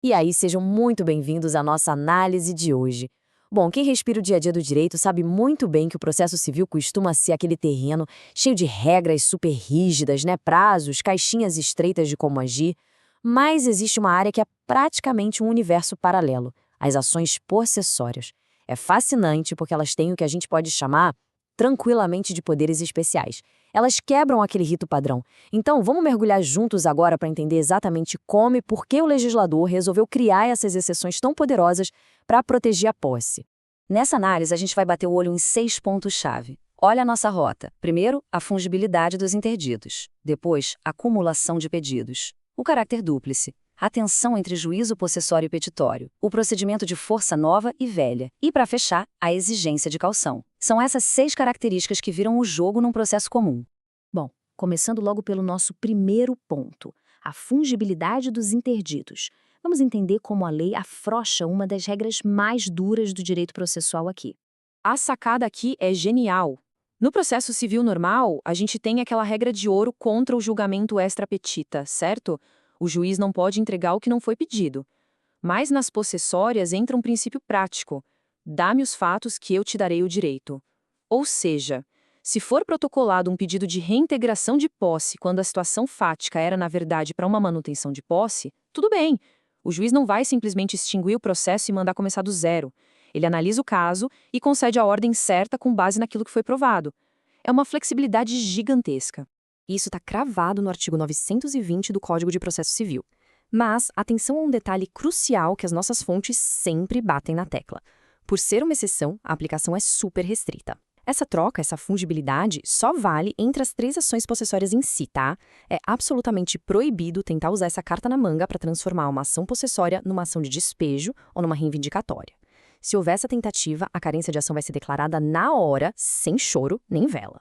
E aí, sejam muito bem-vindos à nossa análise de hoje. Bom, quem respira o dia a dia do direito sabe muito bem que o processo civil costuma ser aquele terreno cheio de regras super rígidas, né? Prazos, caixinhas estreitas de como agir. Mas existe uma área que é praticamente um universo paralelo: as ações possessórias. É fascinante porque elas têm o que a gente pode chamar tranquilamente de poderes especiais. Elas quebram aquele rito padrão. Então, vamos mergulhar juntos agora para entender exatamente como e por que o legislador resolveu criar essas exceções tão poderosas para proteger a posse. Nessa análise, a gente vai bater o olho em 6 pontos-chave. Olha a nossa rota. Primeiro, a fungibilidade dos interditos. Depois, a acumulação de pedidos. O caráter dúplice. A tensão entre juízo possessório e petitório. O procedimento de força nova e velha. E, para fechar, a exigência de caução. São essas 6 características que viram o jogo num processo comum. Bom, começando logo pelo nosso primeiro ponto, a fungibilidade dos interditos. Vamos entender como a lei afrouxa uma das regras mais duras do direito processual aqui. A sacada aqui é genial. No processo civil normal, a gente tem aquela regra de ouro contra o julgamento extra petita, certo? O juiz não pode entregar o que não foi pedido. Mas nas possessórias entra um princípio prático: dá-me os fatos que eu te darei o direito. Ou seja, se for protocolado um pedido de reintegração de posse quando a situação fática era, na verdade, para uma manutenção de posse, tudo bem. O juiz não vai simplesmente extinguir o processo e mandar começar do zero. Ele analisa o caso e concede a ordem certa com base naquilo que foi provado. É uma flexibilidade gigantesca. Isso está cravado no artigo 920 do Código de Processo Civil. Mas atenção a um detalhe crucial que as nossas fontes sempre batem na tecla. Por ser uma exceção, a aplicação é super restrita. Essa troca, essa fungibilidade, só vale entre as 3 ações possessórias em si, tá? É absolutamente proibido tentar usar essa carta na manga para transformar uma ação possessória numa ação de despejo ou numa reivindicatória. Se houver essa tentativa, a carência de ação vai ser declarada na hora, sem choro nem vela.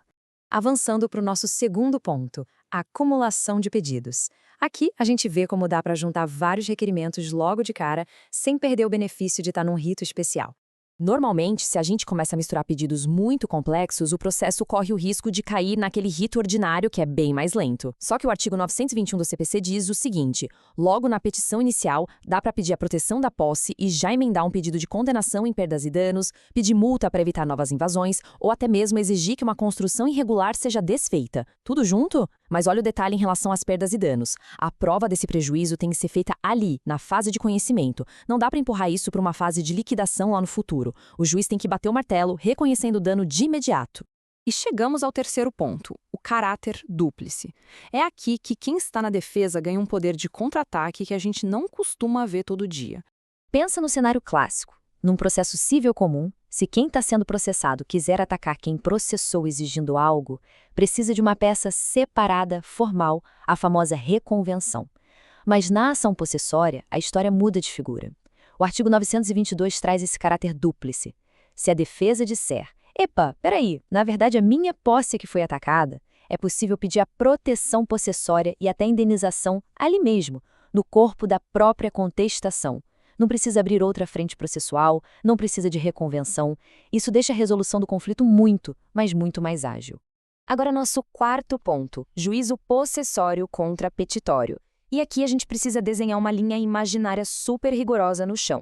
Avançando para o nosso segundo ponto, a acumulação de pedidos. Aqui, a gente vê como dá para juntar vários requerimentos logo de cara, sem perder o benefício de estar num rito especial. Normalmente, se a gente começa a misturar pedidos muito complexos, o processo corre o risco de cair naquele rito ordinário que é bem mais lento. Só que o artigo 921 do CPC diz o seguinte: logo na petição inicial, dá para pedir a proteção da posse e já emendar um pedido de condenação em perdas e danos, pedir multa para evitar novas invasões, ou até mesmo exigir que uma construção irregular seja desfeita. Tudo junto? Mas olha o detalhe em relação às perdas e danos. A prova desse prejuízo tem que ser feita ali, na fase de conhecimento. Não dá para empurrar isso para uma fase de liquidação lá no futuro. O juiz tem que bater o martelo, reconhecendo o dano de imediato. E chegamos ao terceiro ponto, o caráter dúplice. É aqui que quem está na defesa ganha um poder de contra-ataque que a gente não costuma ver todo dia. Pensa no cenário clássico. Num processo civil comum, se quem está sendo processado quiser atacar quem processou exigindo algo, precisa de uma peça separada, formal, a famosa reconvenção. Mas na ação possessória, a história muda de figura. O artigo 922 traz esse caráter dúplice. Se a defesa disser: epa, peraí, na verdade a minha posse é que foi atacada, é possível pedir a proteção possessória e até indenização ali mesmo, no corpo da própria contestação. Não precisa abrir outra frente processual, não precisa de reconvenção. Isso deixa a resolução do conflito muito, mas muito mais ágil. Agora, nosso quarto ponto, juízo possessório contra petitório. E aqui a gente precisa desenhar uma linha imaginária super rigorosa no chão.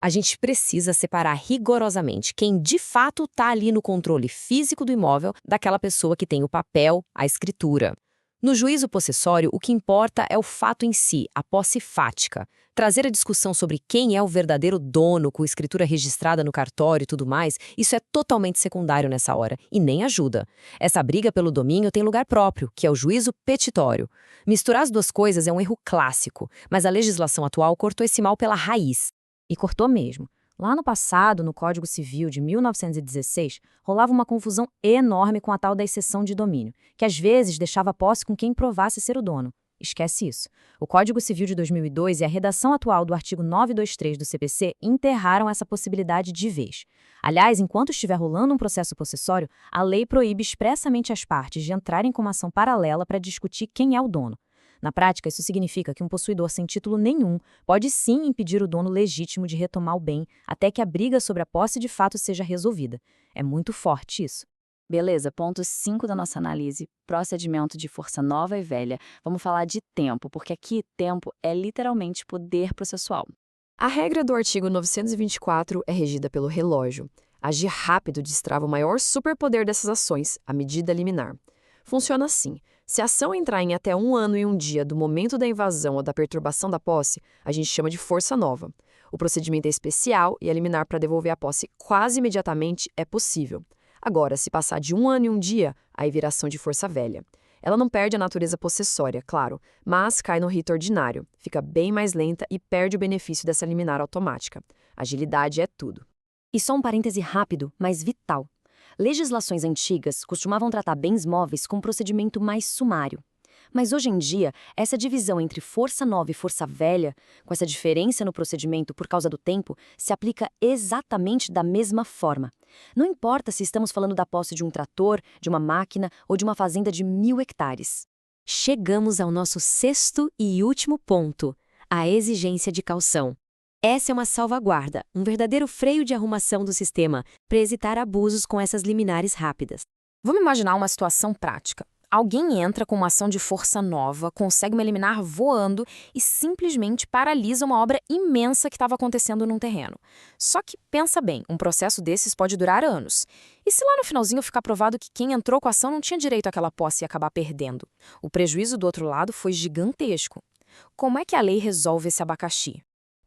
A gente precisa separar rigorosamente quem de fato está ali no controle físico do imóvel daquela pessoa que tem o papel, a escritura. No juízo possessório, o que importa é o fato em si, a posse fática. Trazer a discussão sobre quem é o verdadeiro dono, com escritura registrada no cartório e tudo mais, isso é totalmente secundário nessa hora e nem ajuda. Essa briga pelo domínio tem lugar próprio, que é o juízo petitório. Misturar as duas coisas é um erro clássico, mas a legislação atual cortou esse mal pela raiz. E cortou mesmo. Lá no passado, no Código Civil de 1916, rolava uma confusão enorme com a tal da exceção de domínio, que às vezes deixava a posse com quem provasse ser o dono. Esquece isso. O Código Civil de 2002 e a redação atual do artigo 923 do CPC enterraram essa possibilidade de vez. Aliás, enquanto estiver rolando um processo possessório, a lei proíbe expressamente as partes de entrarem com uma ação paralela para discutir quem é o dono. Na prática, isso significa que um possuidor sem título nenhum pode sim impedir o dono legítimo de retomar o bem até que a briga sobre a posse de fato seja resolvida. É muito forte isso. Beleza, ponto 5 da nossa análise, procedimento de força nova e velha. Vamos falar de tempo, porque aqui tempo é literalmente poder processual. A regra do artigo 924 é regida pelo relógio. Agir rápido destrava o maior superpoder dessas ações, a medida liminar. Funciona assim: se a ação entrar em até 1 ano e 1 dia do momento da invasão ou da perturbação da posse, a gente chama de força nova. O procedimento é especial e a liminar para devolver a posse quase imediatamente é possível. Agora, se passar de 1 ano e 1 dia, aí vira ação de força velha. Ela não perde a natureza possessória, claro, mas cai no rito ordinário, fica bem mais lenta e perde o benefício dessa liminar automática. Agilidade é tudo. E só um parêntese rápido, mas vital. Legislações antigas costumavam tratar bens móveis com um procedimento mais sumário. Mas hoje em dia, essa divisão entre força nova e força velha, com essa diferença no procedimento por causa do tempo, se aplica exatamente da mesma forma. Não importa se estamos falando da posse de um trator, de uma máquina ou de uma fazenda de 1000 hectares. Chegamos ao nosso 6º e último ponto, a exigência de caução. Essa é uma salvaguarda, um verdadeiro freio de arrumação do sistema para evitar abusos com essas liminares rápidas. Vamos imaginar uma situação prática. Alguém entra com uma ação de força nova, consegue uma liminar voando e simplesmente paralisa uma obra imensa que estava acontecendo num terreno. Só que, pensa bem, um processo desses pode durar anos. E se lá no finalzinho ficar provado que quem entrou com a ação não tinha direito àquela posse e acabar perdendo? O prejuízo do outro lado foi gigantesco. Como é que a lei resolve esse abacaxi?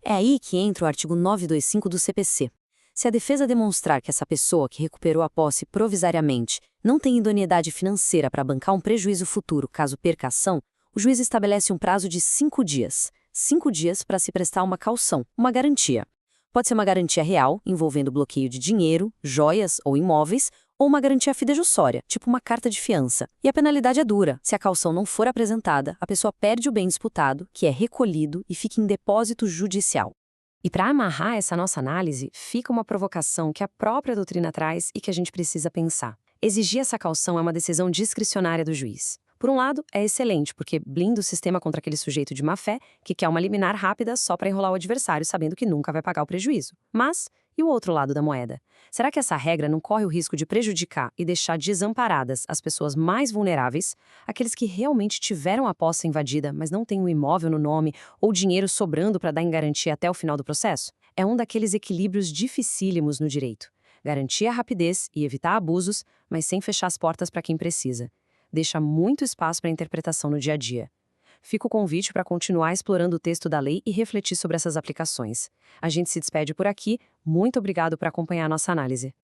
É aí que entra o artigo 925 do CPC. Se a defesa demonstrar que essa pessoa que recuperou a posse provisoriamente não tem idoneidade financeira para bancar um prejuízo futuro caso perca a ação, o juiz estabelece um prazo de 5 dias. 5 dias para se prestar uma caução, uma garantia. Pode ser uma garantia real, envolvendo bloqueio de dinheiro, joias ou imóveis, ou uma garantia fidejussória, tipo uma carta de fiança. E a penalidade é dura. Se a caução não for apresentada, a pessoa perde o bem disputado, que é recolhido e fica em depósito judicial. E para amarrar essa nossa análise, fica uma provocação que a própria doutrina traz e que a gente precisa pensar. Exigir essa caução é uma decisão discricionária do juiz. Por um lado, é excelente, porque blinda o sistema contra aquele sujeito de má-fé que quer uma liminar rápida só para enrolar o adversário, sabendo que nunca vai pagar o prejuízo. Mas, e o outro lado da moeda? Será que essa regra não corre o risco de prejudicar e deixar desamparadas as pessoas mais vulneráveis, aqueles que realmente tiveram a posse invadida, mas não têm um imóvel no nome ou dinheiro sobrando para dar em garantia até o final do processo? É um daqueles equilíbrios dificílimos no direito. Garantir a rapidez e evitar abusos, mas sem fechar as portas para quem precisa. Deixa muito espaço para interpretação no dia a dia. Fica o convite para continuar explorando o texto da lei e refletir sobre essas aplicações. A gente se despede por aqui. Muito obrigado por acompanhar a nossa análise.